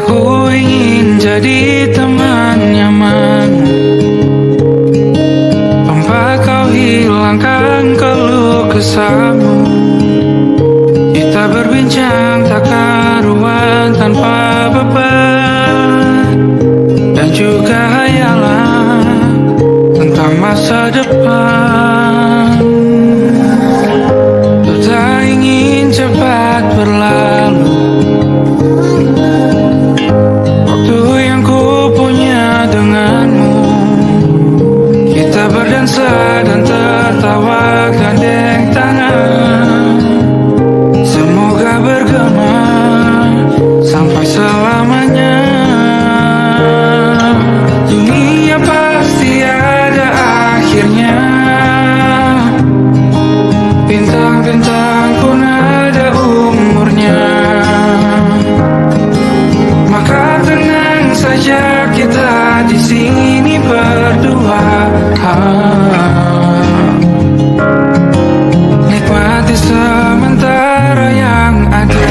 Aku ingin jadi teman nyaman, tempat kau hilangkan keluh kesahmu. Kita berbincang tak karuan tanpa beban, dan juga hayalan tentang masa depan. Ku tak ingin cepat berlalu waktu yang ku punya denganmu. Kita berdansa dan tertawa gandeng tangan, semoga bergema sampai selamanya. Dunia pasti ada akhirnya, bintang-bintang pun ada umurnya. Maka tenang saja kita di sini berdua, nikmati sementara yang ada.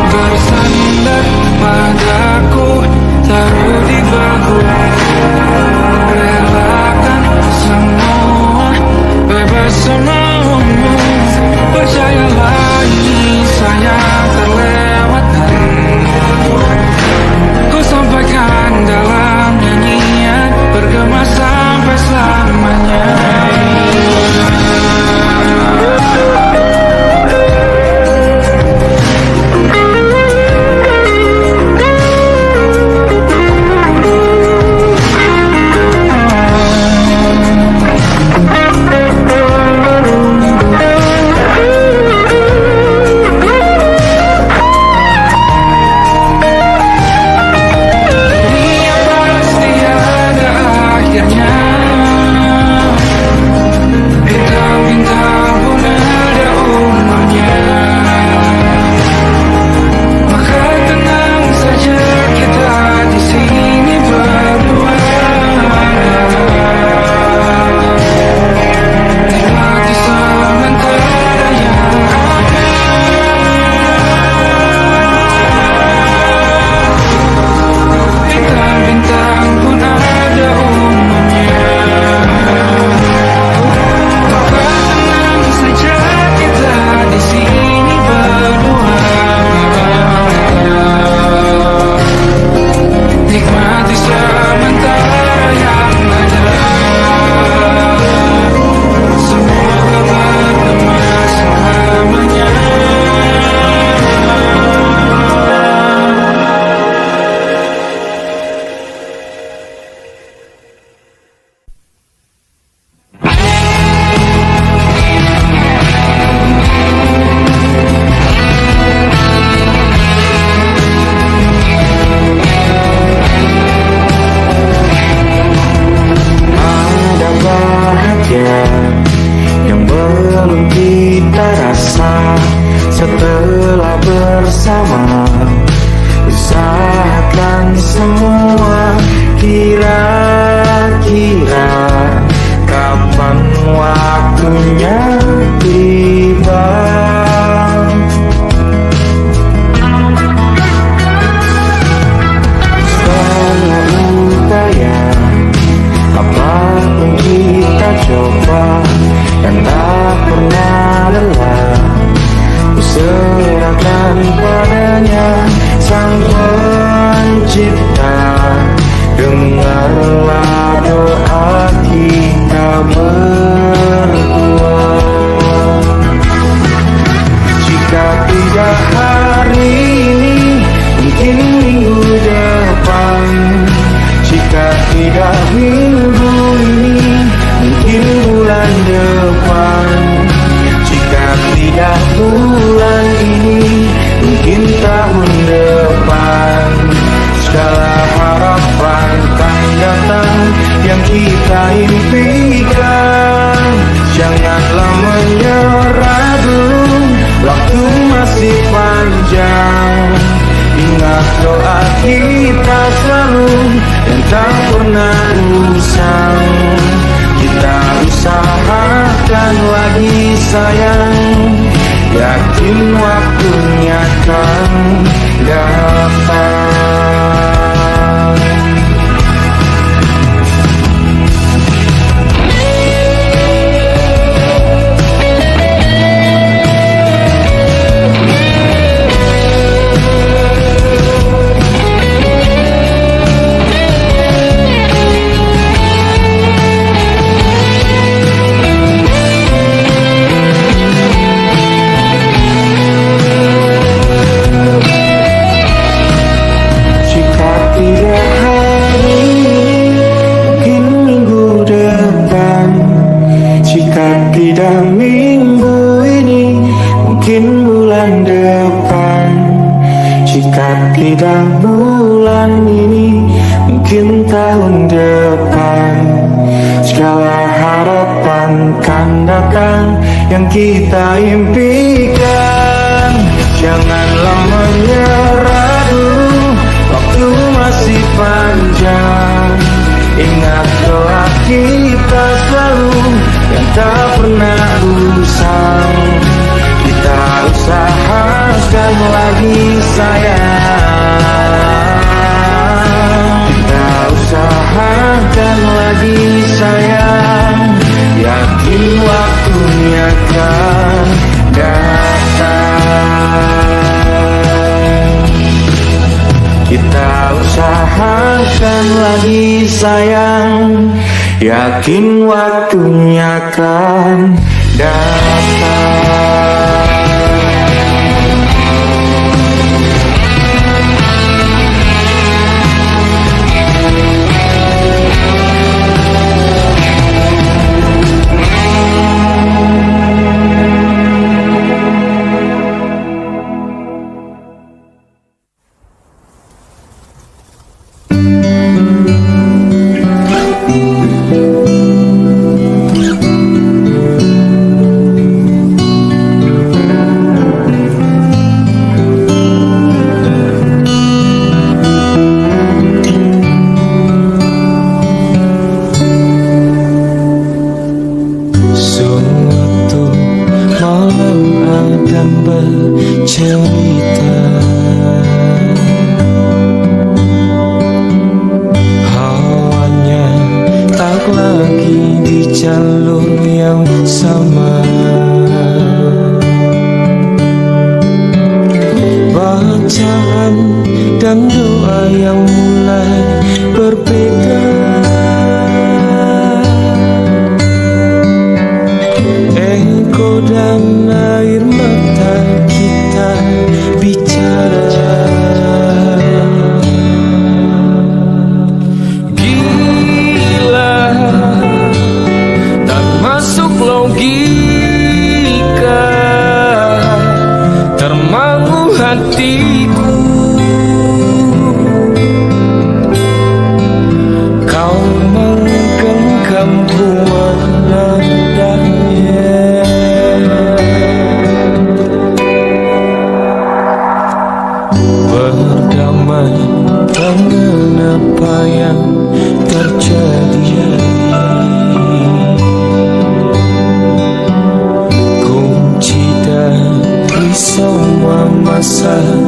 Bersandar padaku, taruh di bahu, relakan semua, bebas semaumu. Percayalah ini saya terlewatkan, ku sampaikan dalam nyanyian, bergema sampai selamanya. usang. Kita usahakan lagi sayang, yakin waktunya akan datang. Tidak minggu ini, mungkin bulan depan. Jika tidak bulan ini, mungkin tahun depan. Segala harapan kan datang yang kita impikan. Janganlah menyerah dulu, waktu masih panjang. Ingat doa kita selalu yang tak pernah usang. Kita usahakan lagi sayang. Kita usahakan lagi sayang, yakin waktunya akan datang. Kita usahakan lagi sayang, yakin waktunya akan datang. Bercerita, hawanya tak lagi di jalur yang sama. Bacaan dan doa yang mulai berbeda. Ego dan air mata kita bicara. Gila, tak masuk logika, termangu hatiku. Kau menggenggam buah nadanya. Berdamai dengan apa yang terjadi. Kunci dari semua masalah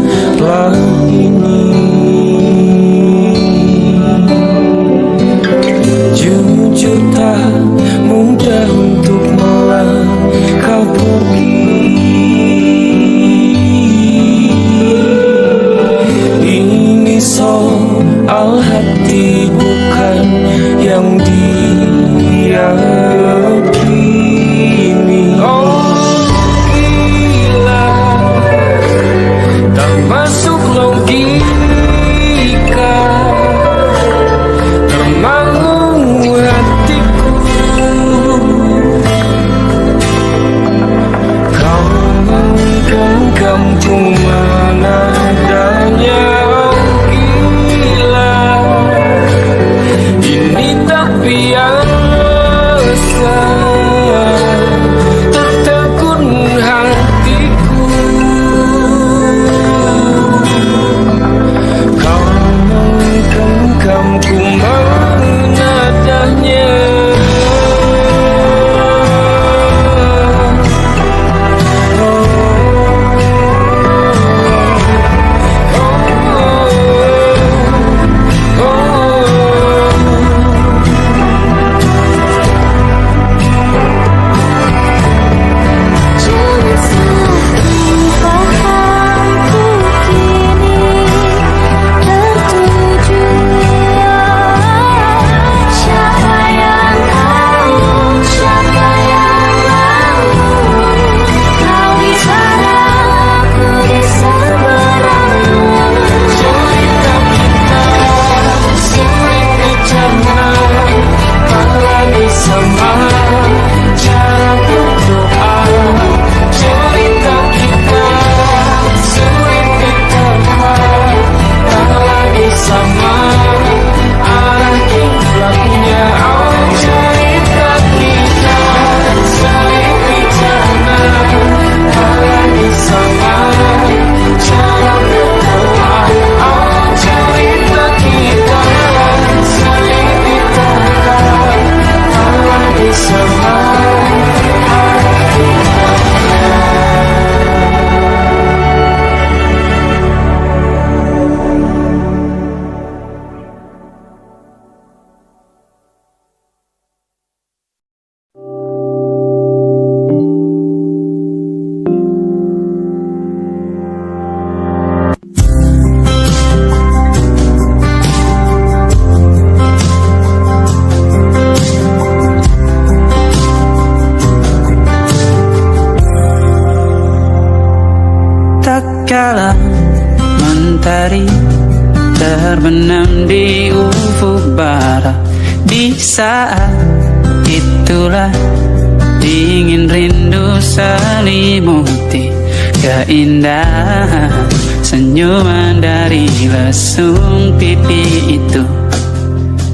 di ufuk barat. Di saat itulah dingin rindu selimuti keindahan senyuman dari lesung pipi itu.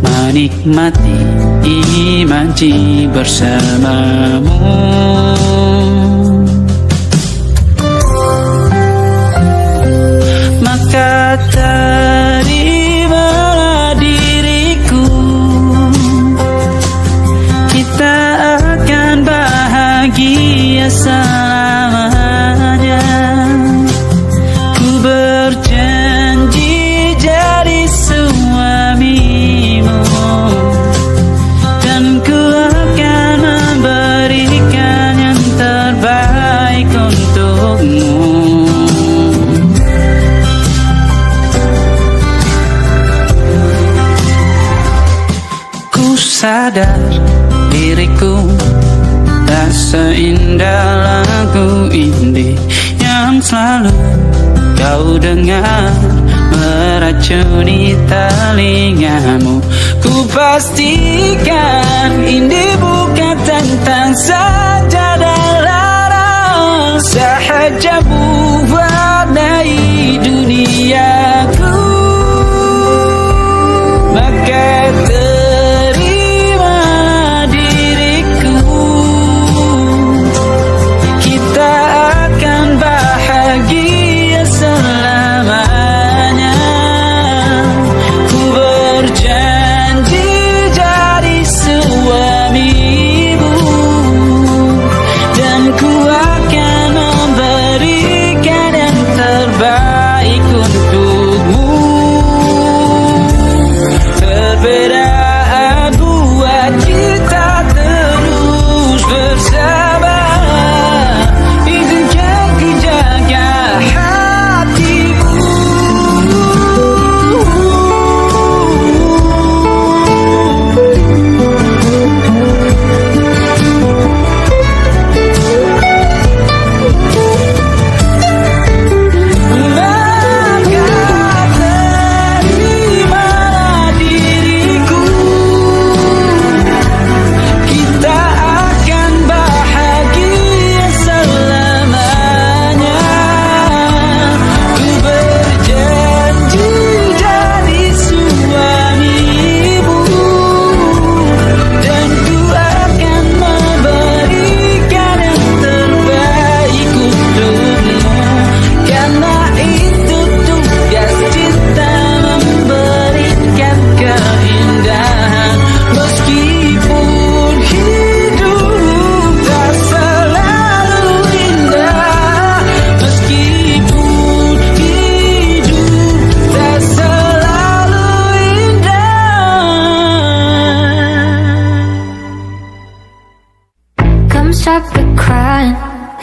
Menikmati imaji bersamamu. Maka terimalah diriku, kita akan bahagia selamanya. Ku berjanji jadi suamimu, dan ku akan memberikan yang terbaik untukmu. Sadar diriku tak seindah lagu indie yang selalu kau dengar meracuni telingamu. Ku pastikan indie bukan tentang saja dan larang, sahaja mewarnai duniaku. Maka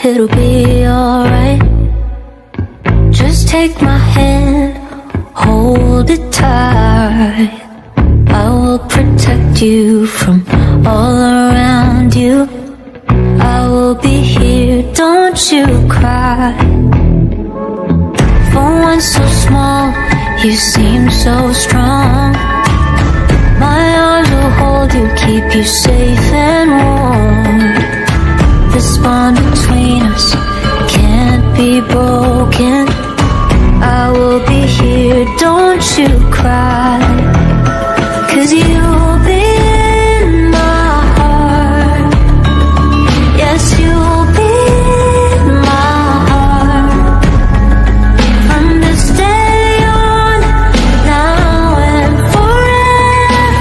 it'll be alright. Just take my hand, hold it tight. I will protect you from all around you. I will be here, don't you cry. For one so small, you seem so strong. My arms will hold you, keep you safe and warm. This bond between us can't be broken. I will be here, don't you cry. 'Cause you'll be in my heart. Yes, you'll be in my heart. From this day on, now and forevermore.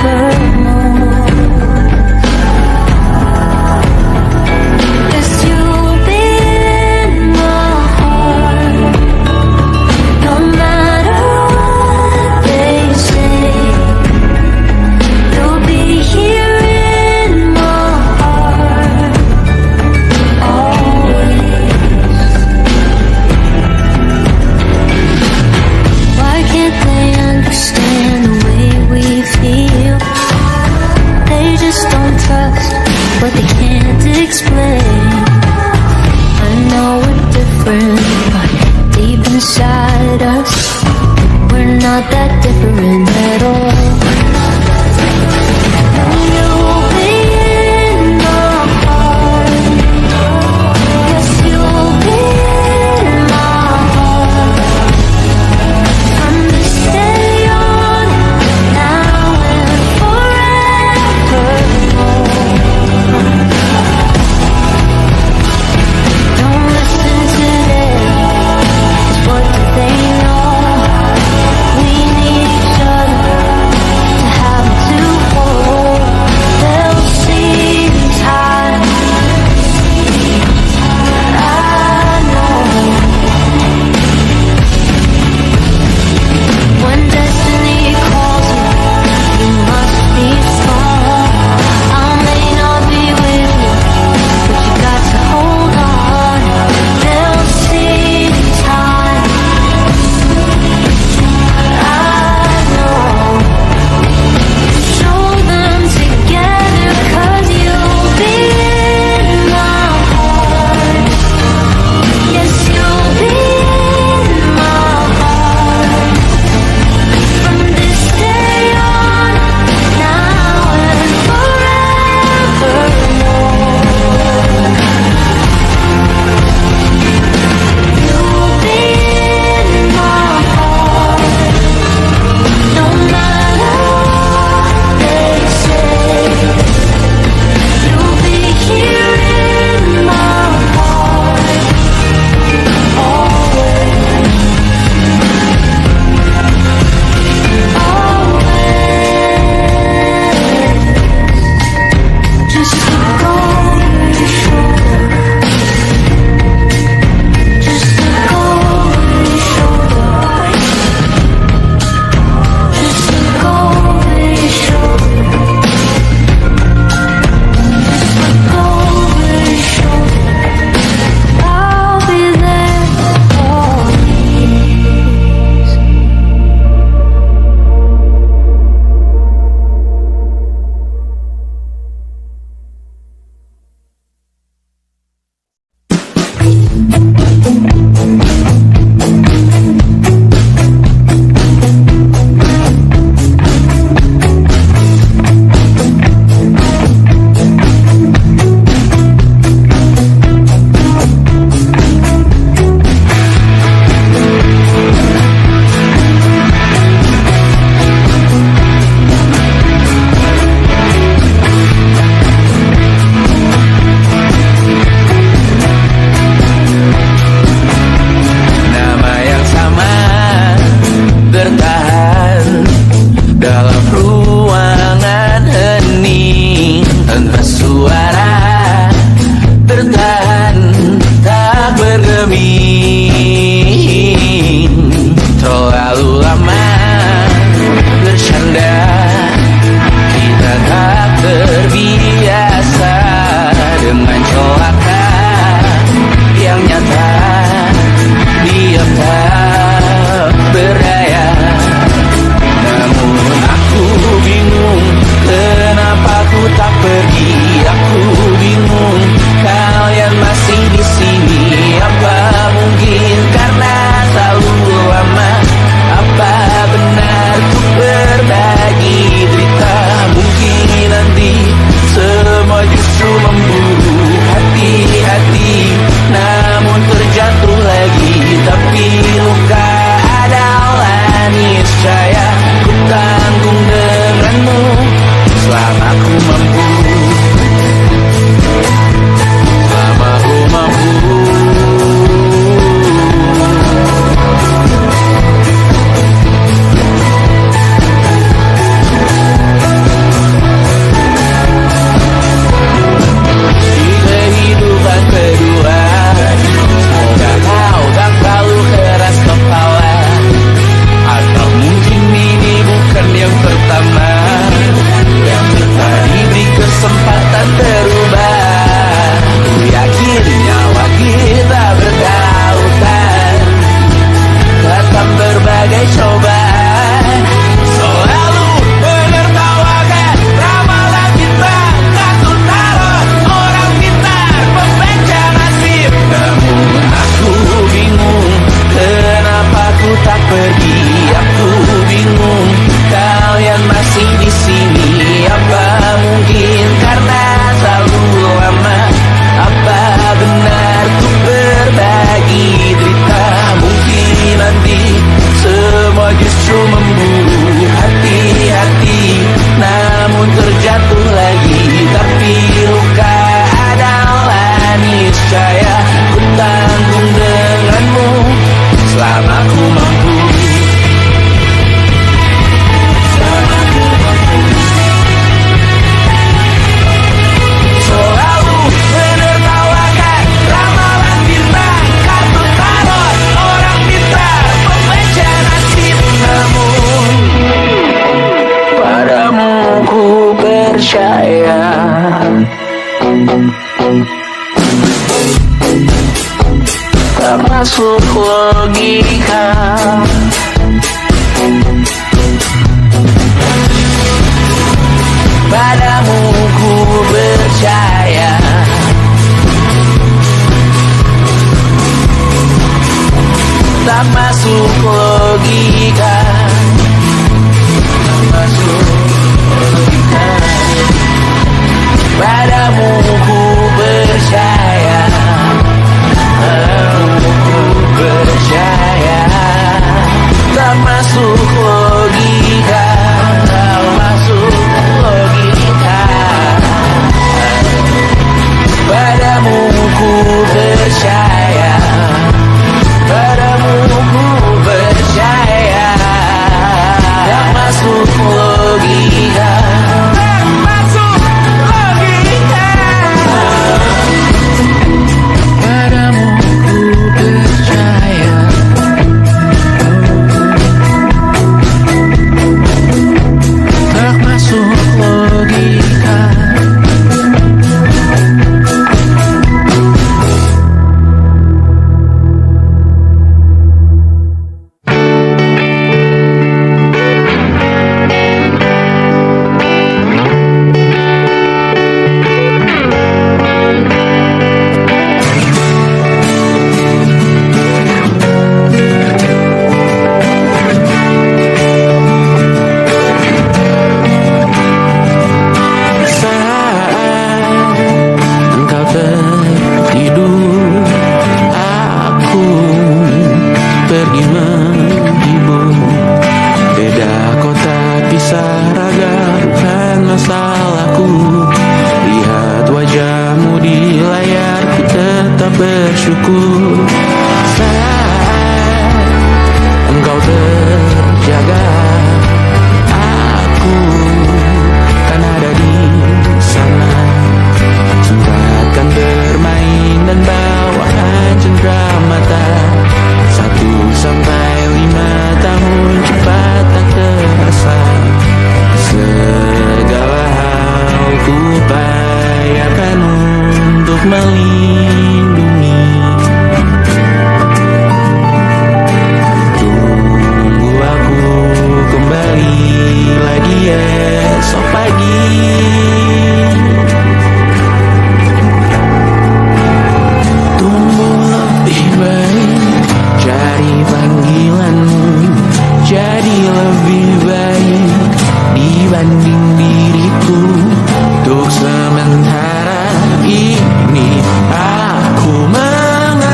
percaya. Tak masuk logika. Padamu ku percaya. Tak masuk logika. Tak masuk logika. Padamu ku percaya. Padamu ku percaya. Tak masuk logika. Tak masuk logika. Padamu ku percaya. Padamu ku percaya. Tak masuk logika. Tak masuk logika. Padamu ku percaya. Tak masuk logika. Bersyukur saat engkau terjaga, aku kan ada di sana. Sempatkan bermain dan bawaan cendera mata. 1-5 tahun cepat tak terasa. Segala hal ku upayakan untuk melindungi. Tunggu aku kembali lagi esok pagi. Tumbuh lebih baik, cari panggilanmu. Jadi lebih baik dibanding diriku. Untuk sementara ini aku mengembara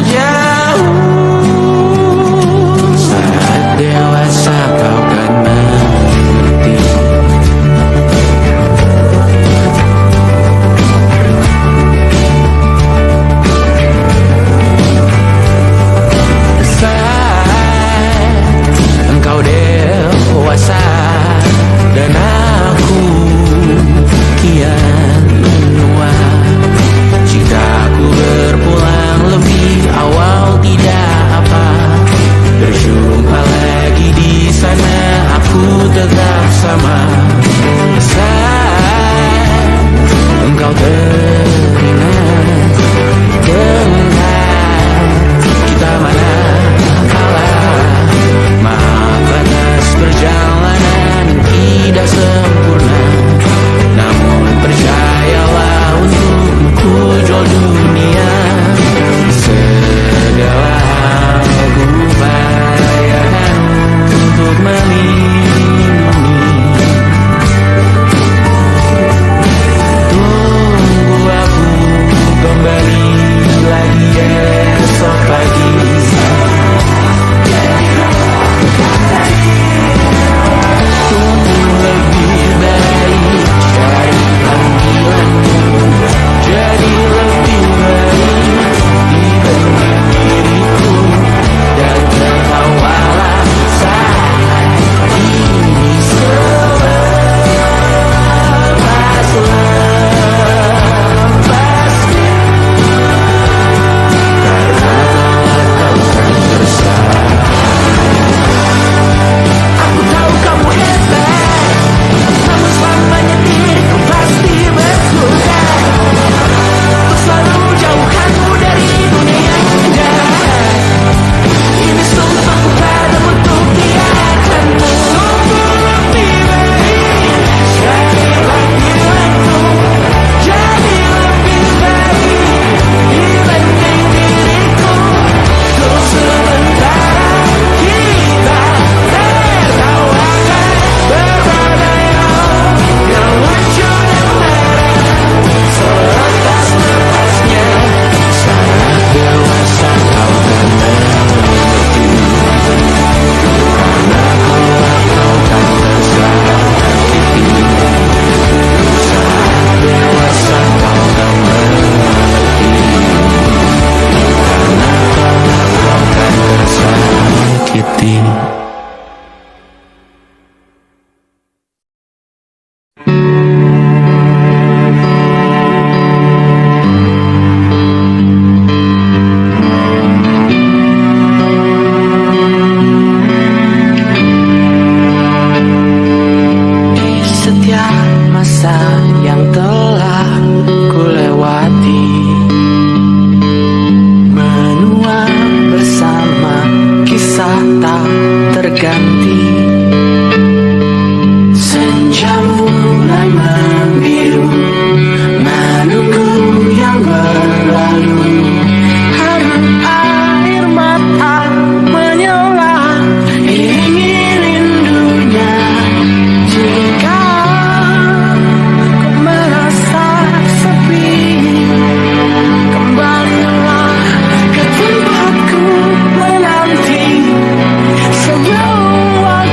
jauh. Saat dewasa kau kan mengerti. Saat engkau dewasa dan aku kian menua. Jika aku berpulang lebih awal tidak apa. Berjumpa lagi di sana, aku tetap sama. Saat engkau teringat tentang kita mana kalah. Maaf atas perjalanan tidak sempurna, namun percayalah untukku jual dunia. Segala hal ku upayakan untuk melindungi. hati. Setiap masa yang telah ku lewati, menua bersama kisah tak terganti. Senja mulai membiru, menunggu yang berlalu. Harum air mata menyela, iringi rindunya. Jika ku merasa sepi, kembalilah ke tempatku menanti sebelum waktu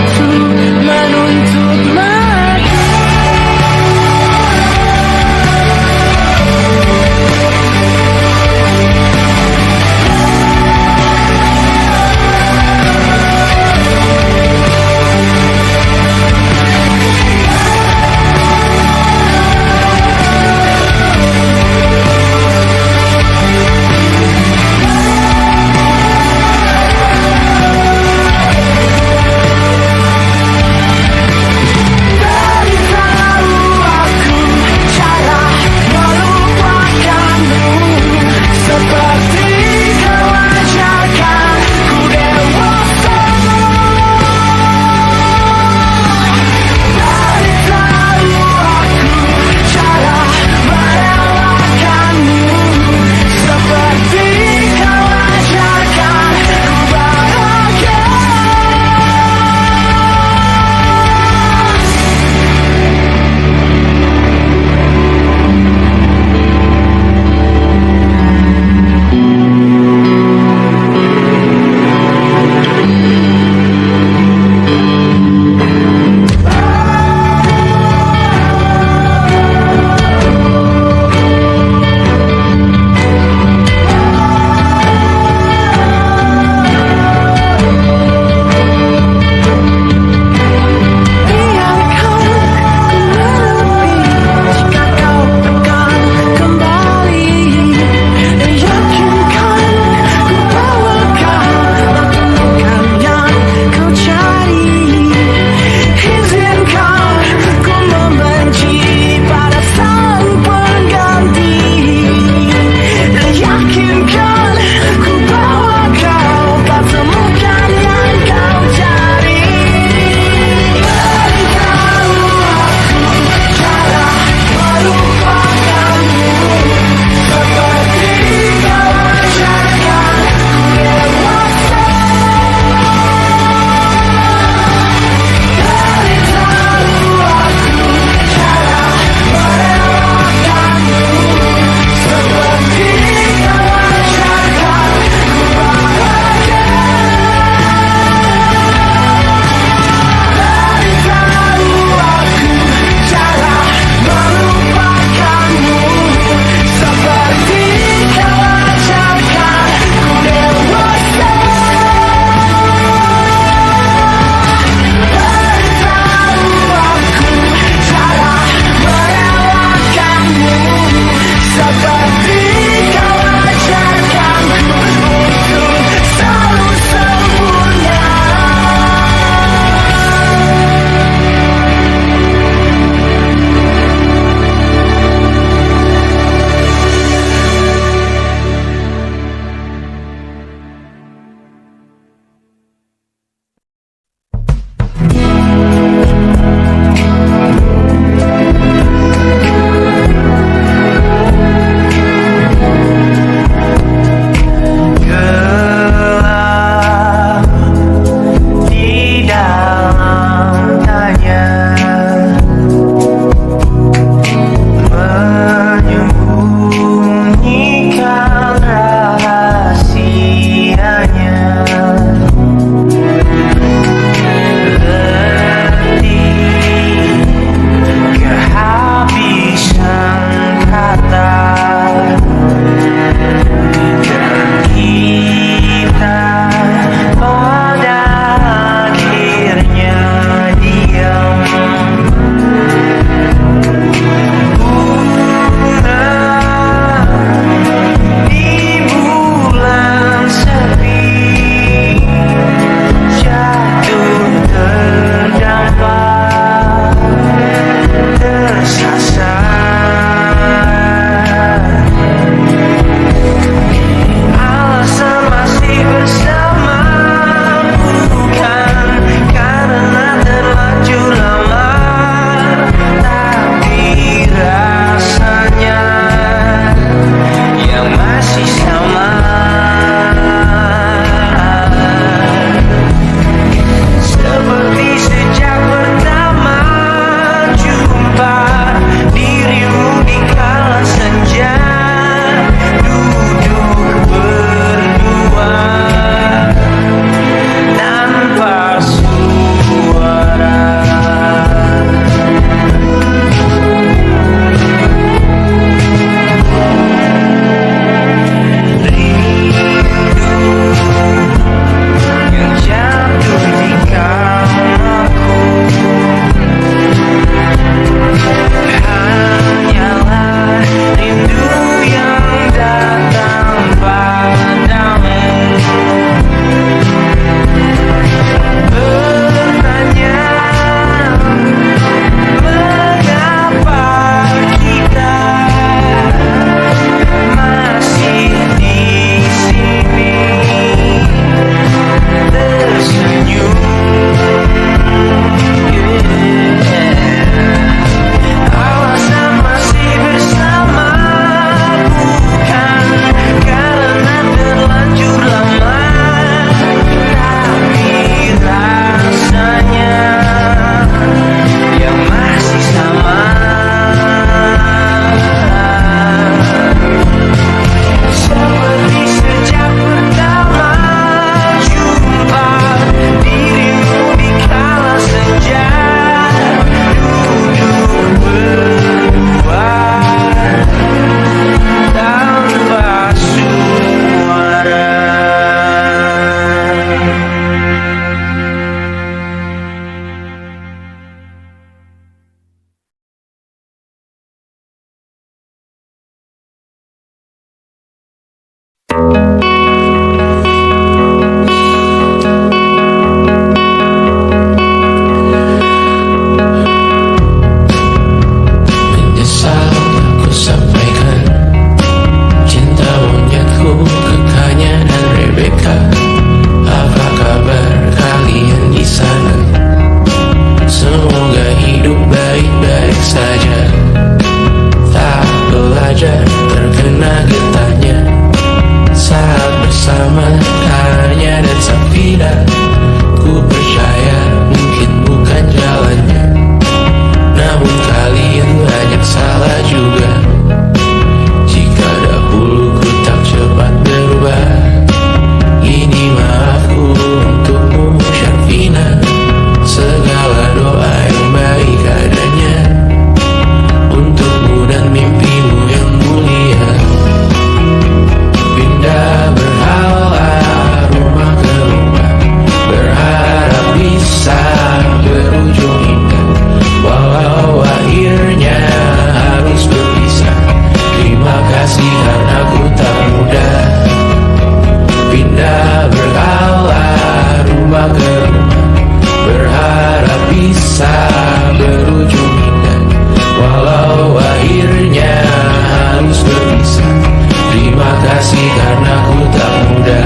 kasih karena ku tak muda.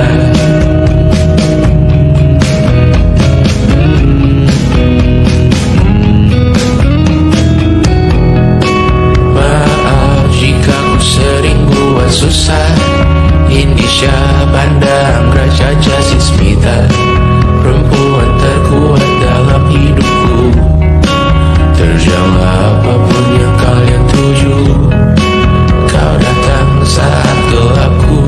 Maaf jika ku sering buat susah. Indonesia pandang Raja Jasmita, perempuan terkuat dalam hidupku. Terjanglah apapun yang kalian tuju, kau datang saat gelapku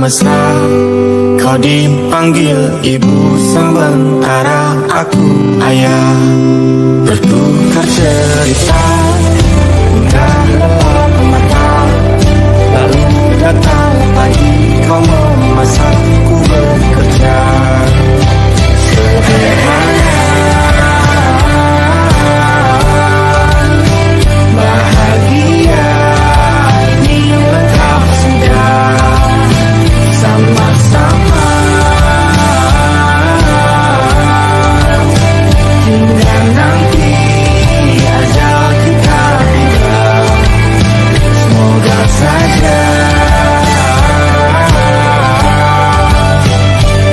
mesra. Kau dipanggil ibu sementara aku ayah. Bertukar cerita hingga lepas mata. Lalu datang pagi kau memasakku bekerja. Sederhana, bahagia ini lengkap sudah sama-sama. Hingga nanti ajal kita tiba, semoga saja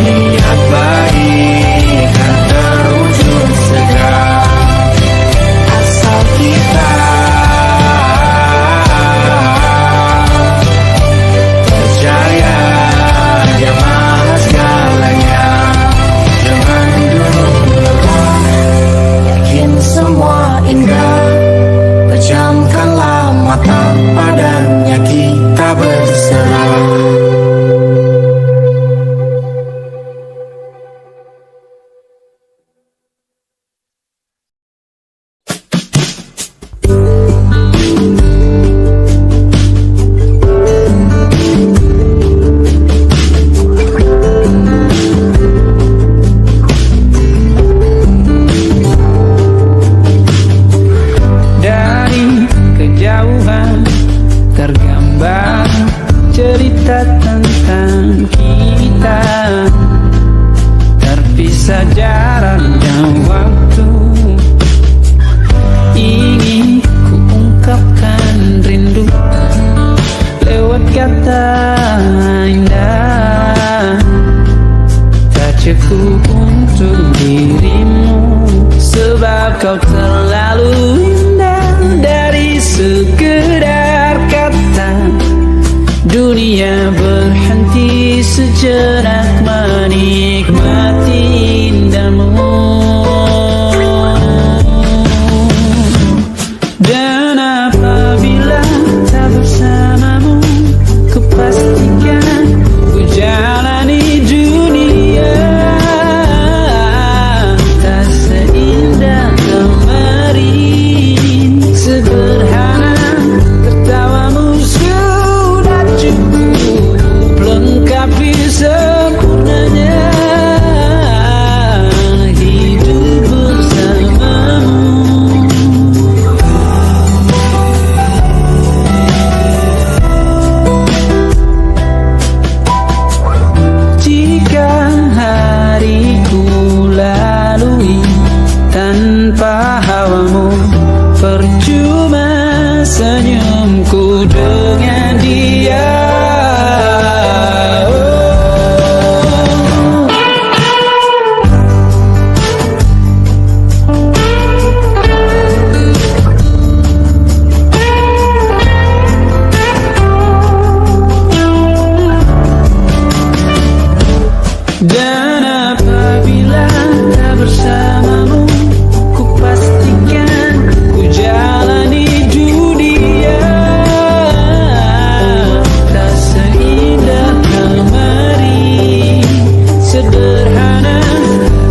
niat baik dan terwujud segera, asal kita percaya Dia Maha segalanya. Jangan dulu lelah, yakin semua indah. Pejamkanlah mata, padanya kita berserah. Dari kejauhan tergambar cerita tentang kita, terpisah jarak dan waktu. Ingin ku ungkapkan rindu lewat kata indah, tak cukup untuk dirimu, sebab kau terlalu indah. Dari sekedar kata, dunia berhenti sejenak menikmati indahmu. Dan apabila tak bersamamu, kupastikan ku jalani dunia tak seindah kemarin. Sederhana, tertawamu sudah cukup lengkapi sempurnanya hidup bersamamu. Jika hariku lalui tanpa hawamu, percuma senyumku dengan dia. Dan apabila tak bersamamu, kupastikan ku jalani dunia tak seindah kemarin. Sederhana,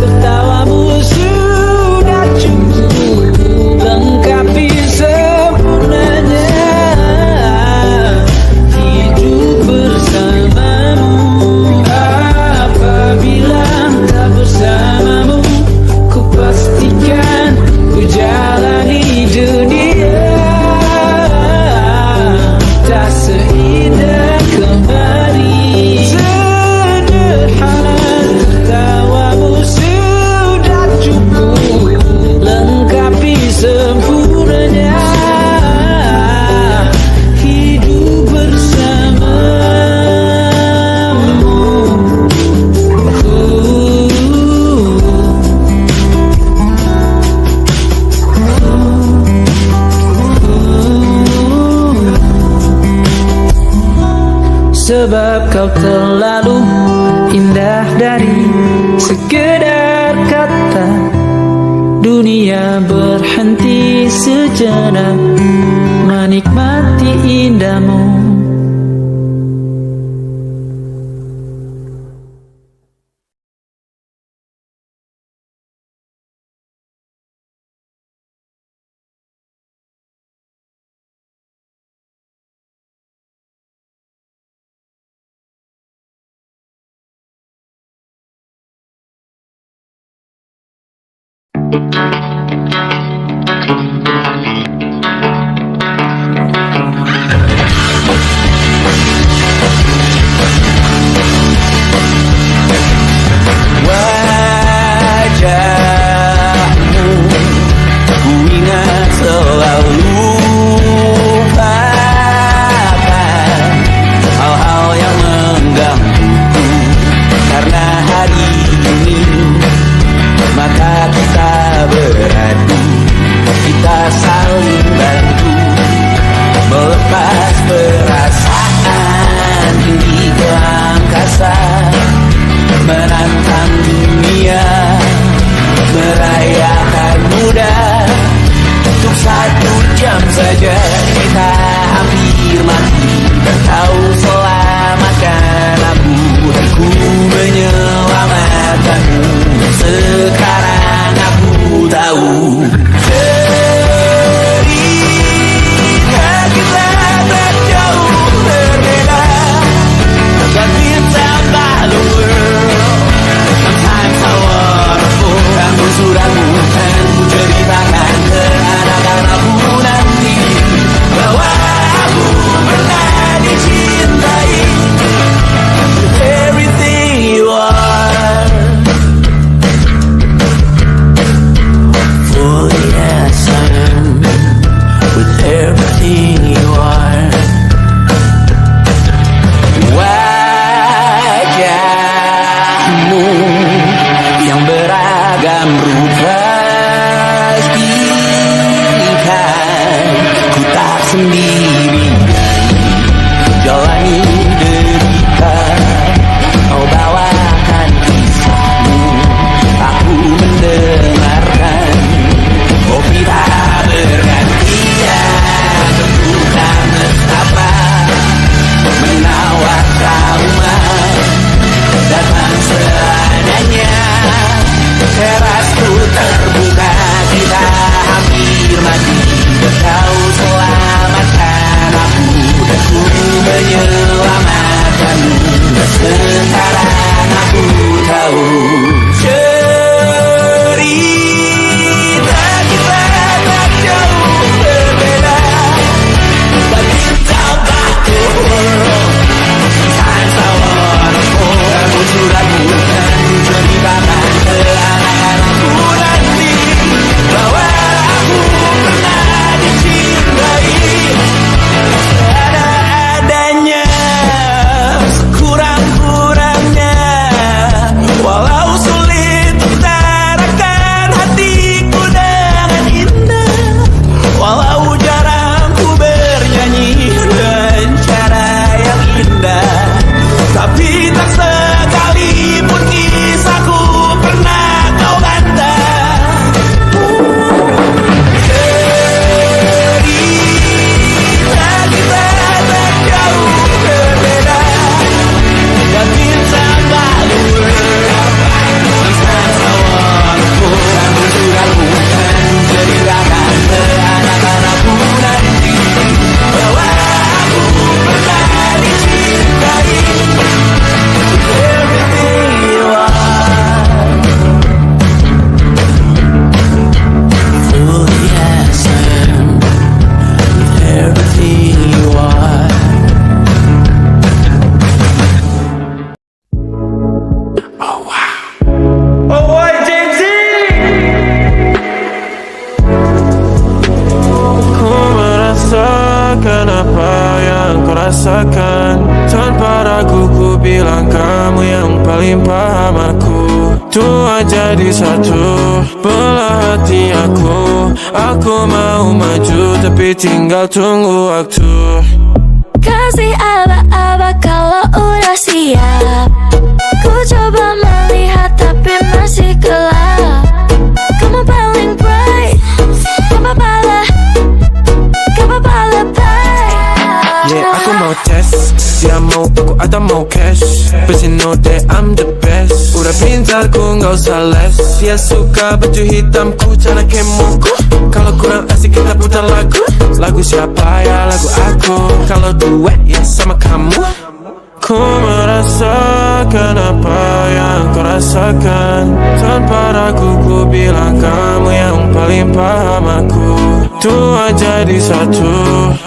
tertawamu sudah cukup lengkapi sempurnanya hidup bersamamu. Apabila tak bersamamu, kupastikan ku jalani dunia tak seindah kemarin. Sederhana, tertawamu sudah cukup lengkapi sempurnanya hidup bersamamu. Sebab kau terlalu indah. Dari sekedar kata, dunia berhenti sejenak menikmati indahmu. Wajahmu ku ingat selalu, lupakan hal-hal yang menggangguku. Karena hari ini maka kita beradu, kita saling bantu melepas perasaan tinggi ke angkasa, menantang dunia, merayakan muda. Untuk 1 jam saja kita hampir mati, dan kau selamatkan aku, dan ku menyelamatkanmu. Sekarang aku tahu cerita kita tak jauh berbeda, but it's about the world. Sometimes I wanna fall. Kamu sudah bukan ku ceritakan ke anak-anakku nanti bahwa aku pernah dicintai with everything you are. For yes I am with everything you are. Wajahmu yang beragam rupa, pastikan ku tak sendiri jalani derita. Kau bawakan kisahmu, aku mendengarkan. Kopi tak bergantian, tentukan nestapa menawar trauma datang seadanya. Terasku terbuka, kita hampir mati, dan kau selamatkan aku, dan ku menyelamatkanmu. Sekarang aku tahu cerita kita tak jauh berbeda, but it's about the world. Sometimes I wanna fall. Kamu sudah bukan ceritakan ke anak-anakku nanti bahwa aku pernah dicintai ada-adanya, sekurang-kurangnya. Walau sulit utarakan hatiku dengan indah, walau jarang ku bernyanyi dengan cara yang indah, tapi tak sekalipun kisahku pernah kau bantah. Cerita kita tak jauh berbeda, dan kita balur. Sometimes I wanna fall. Kamu sudah bukan ceritakan ke anak-anakku nanti bahwa aku pernah dicintai with everything you are. Fully as I am with everything you are. Ku merasakan apa yang kau rasakan. Tanpa ragu ku bilang kamu yang paling paham aku. Tua jadi satu, belah hati aku. Aku mau maju tapi tinggal tunggu waktu. Kasih aba-aba kalau udah siap. Ku coba melihat tapi masih gelap. Kamu paling bright, kapapala lebay. Yeah, aku mau tes, dia mau aku atau mau cash. But you know that I'm the best. Udah pintar ku gak usah les. Dia suka baju hitamku, cara kemoku. Kalau kurang asik kita putar lagu. Lagu siapa ya? Lagu aku. Kalau duet ya sama kamu. Ku merasakan apa yang kau rasakan. Tanpa ragu ku bilang kamu paling paham aku. Tua jadi satu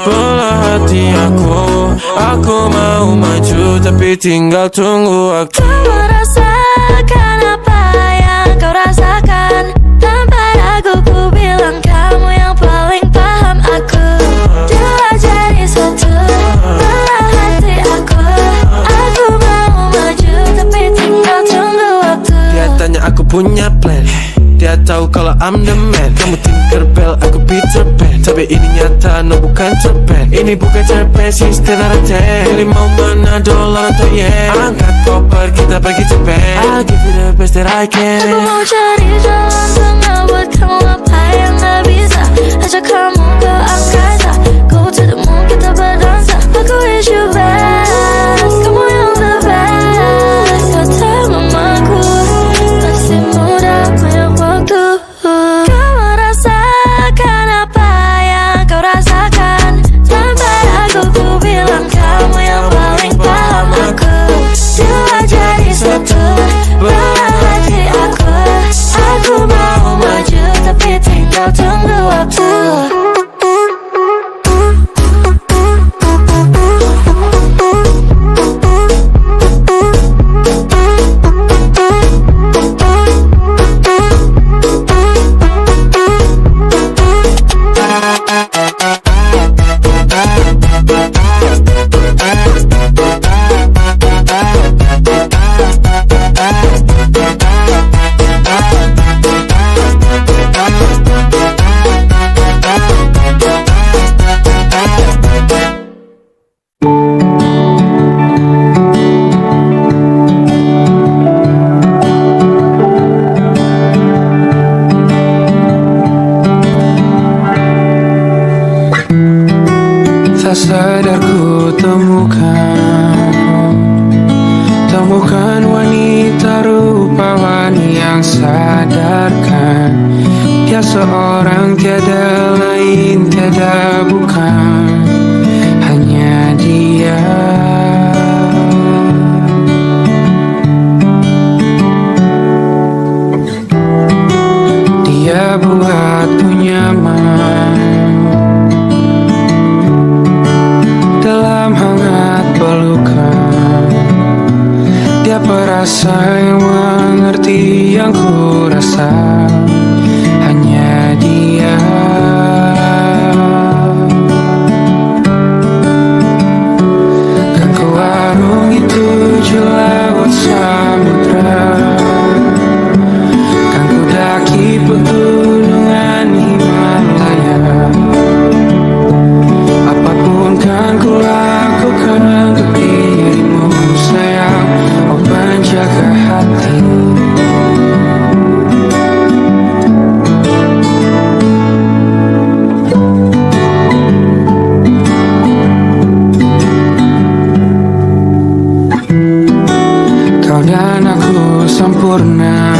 bola hati aku. Aku mau maju tapi tinggal tunggu waktu. Kau merasakan apa yang kau rasakan. Tanpa ragu ku bilang kamu yang paling paham aku. Dua jadi satu bola hati aku. Aku mau maju tapi tinggal tunggu waktu. Dia tanya aku punya plan. Dia tahu kalau I'm the man. Kamu Tinkerbell, aku Peter Pan. Tapi ini nyata, no bukan cerpen. Ini bukan cerpen, sistem arate. Pilih mau mana, dolar atau yen. Angkat koper, kita pergi Japan. I'll give you the best that I can. Aku mau cari jalan tengah buat kamu apa yang gak bisa. Ajak kamu ke angkasa. Go to the moon, kita berdansa. Aku wish you best. Kamu yang the best. Kata mamaku masih muda, banyak waktu. Kau merasakan apa yang kau rasakan. Tanpa ragu ku bilang kamu yang paling paham aku. Dua jadi satu bola hati aku. Aku mau maju tapi tinggal tunggu waktu. Tak sadar ku temukan wanita rupawan yang sadarkan. Dia seorang tiada lain, tiada bukan, hanya dia. Dia buatku nyaman dalam hangat pelukan. Dia perasa yang mengerti yang ku rasa, hanya dia. Kan ku arungi 7 laut samudra. Kan ku daki pegunungan Himalaya. Apapun kan ku lakukan untuk dirimu sayang. Oh penjaga hati. Kau dan aku sempurna.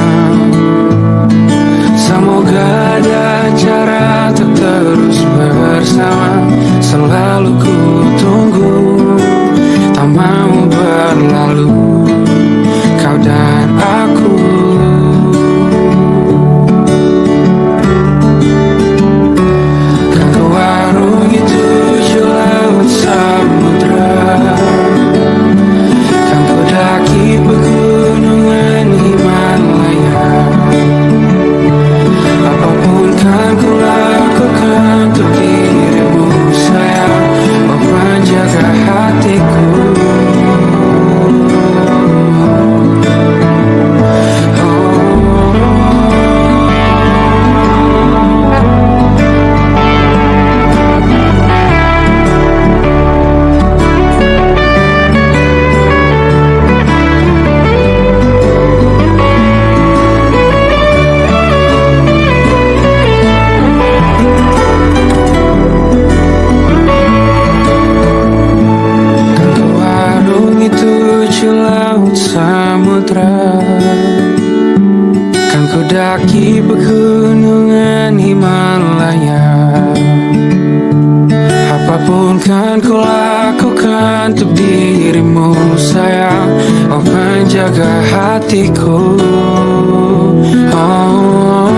Semoga ada cara untuk terus bersama. Selalu ku tunggu, tak mau berlalu. Kau dan aku. Kan ku arungi 7 laut samudra. Kan ku daki pegunungan Himalaya. Apapun kan ku lakukan untuk dirimu sayang. Oh penjaga hatiku. Kan ku daki pegunungan Himalaya. Apapun kan ku lakukan untuk dirimu sayang. Oh penjaga hatiku. Oh.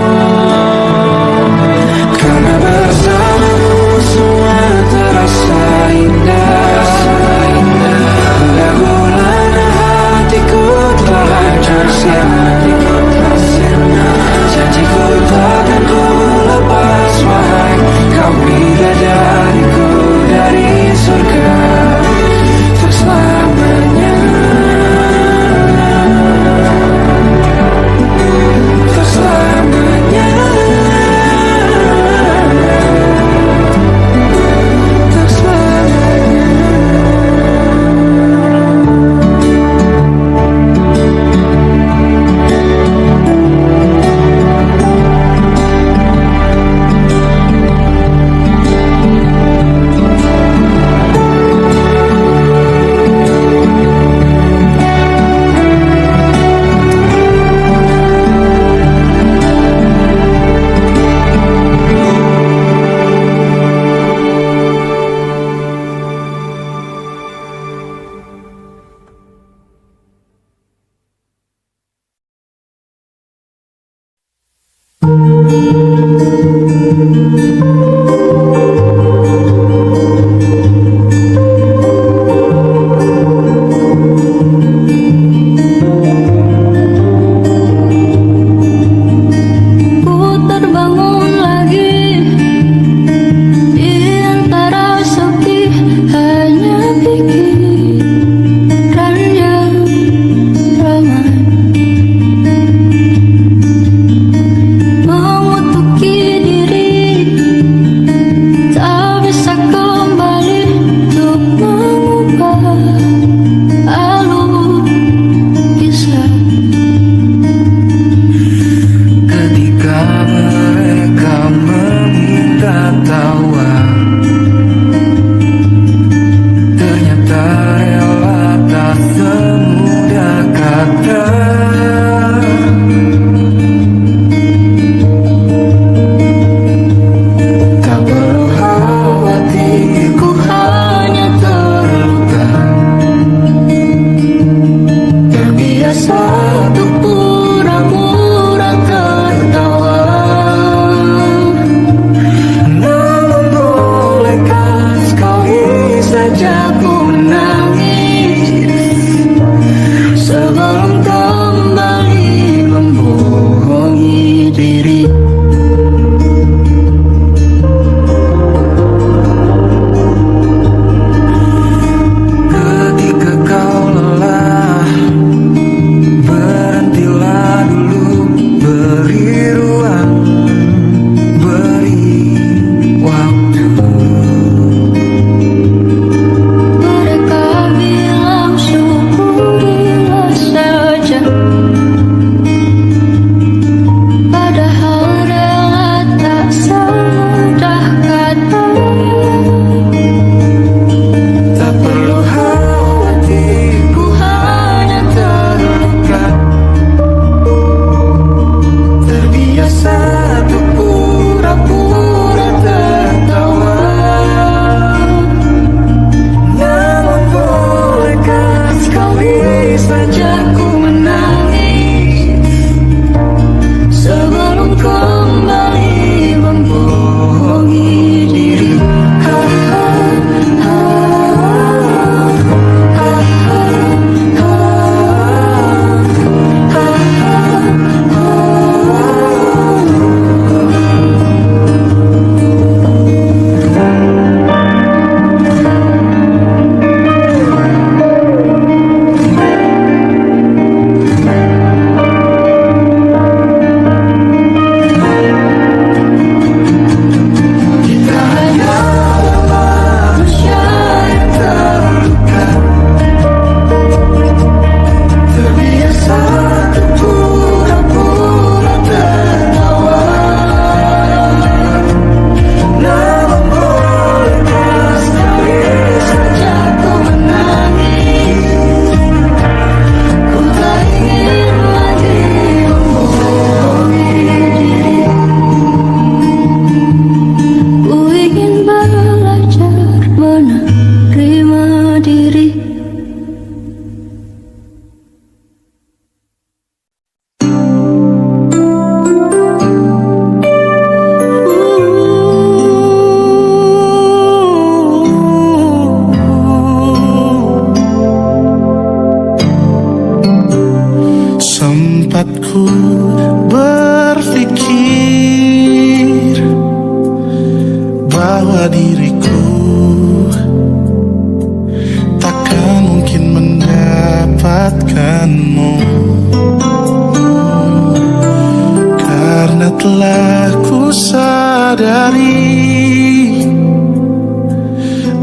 sadari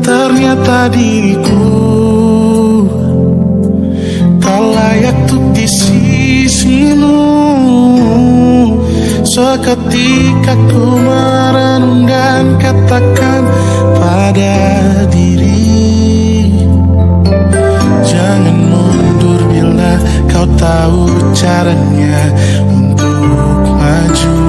ternyata diriku tak layak untuk di sisimu. Seketika ku merenung dan katakan pada diri, jangan mundur bila kau tahu caranya untuk maju.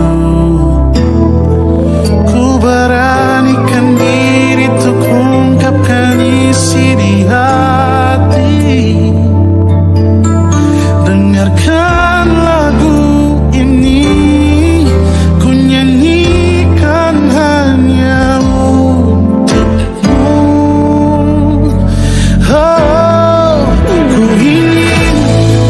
Ku beranikan diri untuk ungkapkan isi di hati. Dengarkan lagu ini, ku nyanyikan hanya untukmu. Oh, ku ingin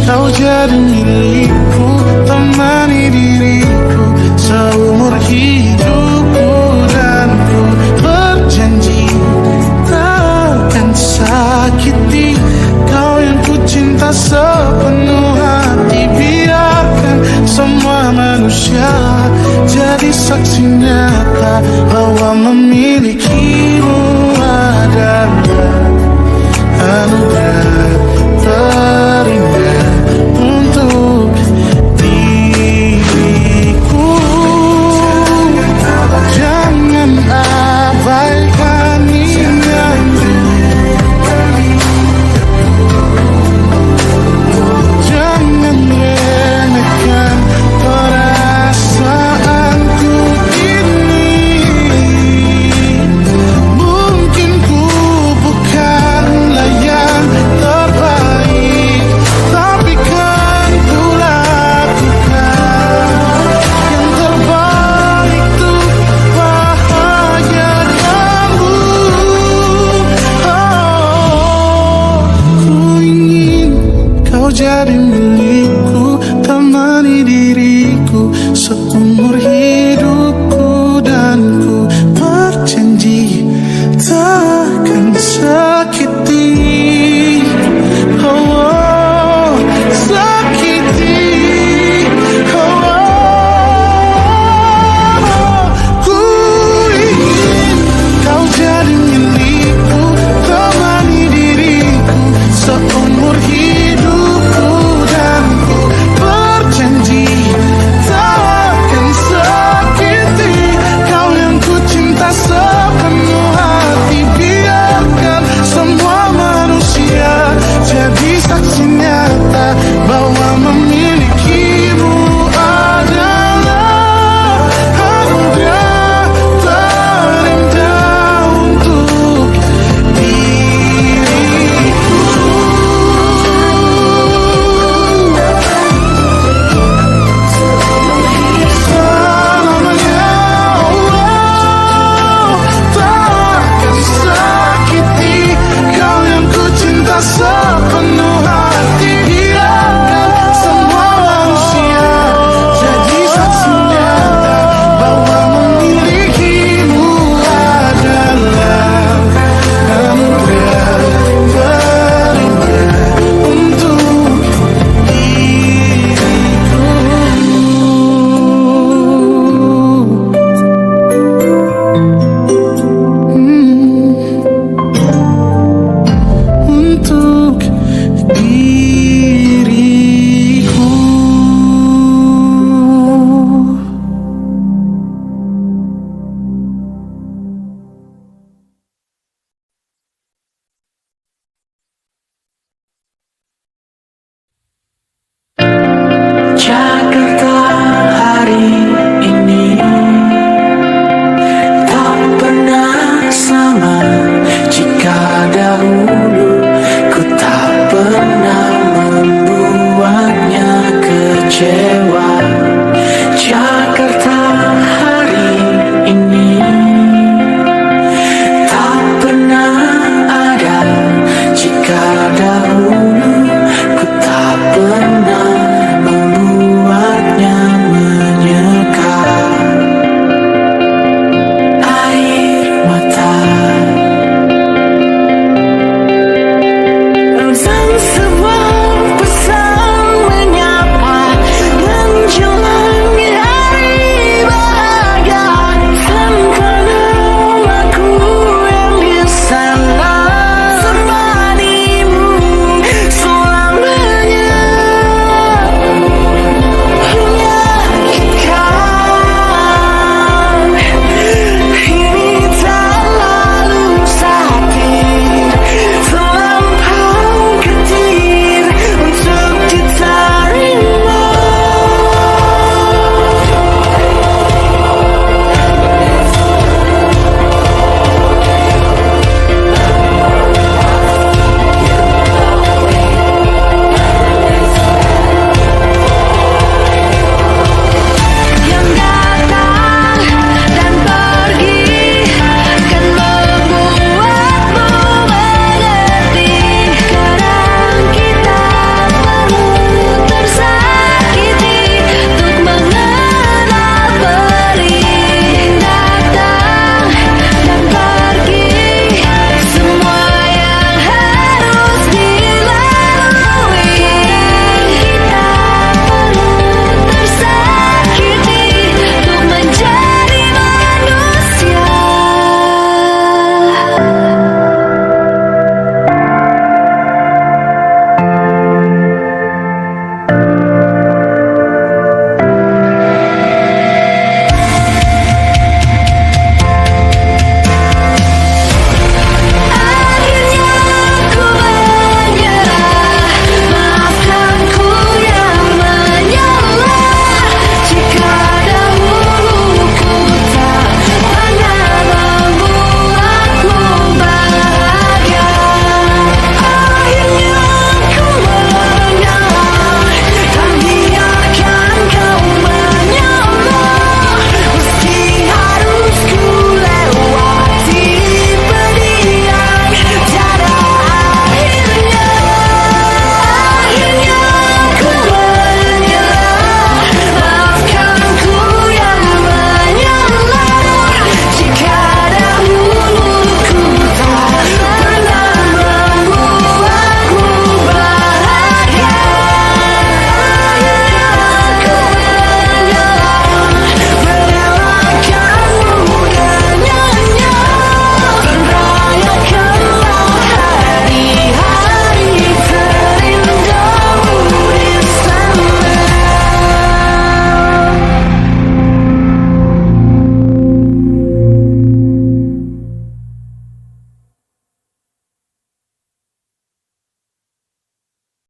kau jadi milikku, temani diriku seumur hidupku. Dan ku berjanji takkan sakiti kau yang ku cinta sepenuh hati. Biarkan semua manusia jadi saksi nyata bahwa memilikimu adalah anugerah.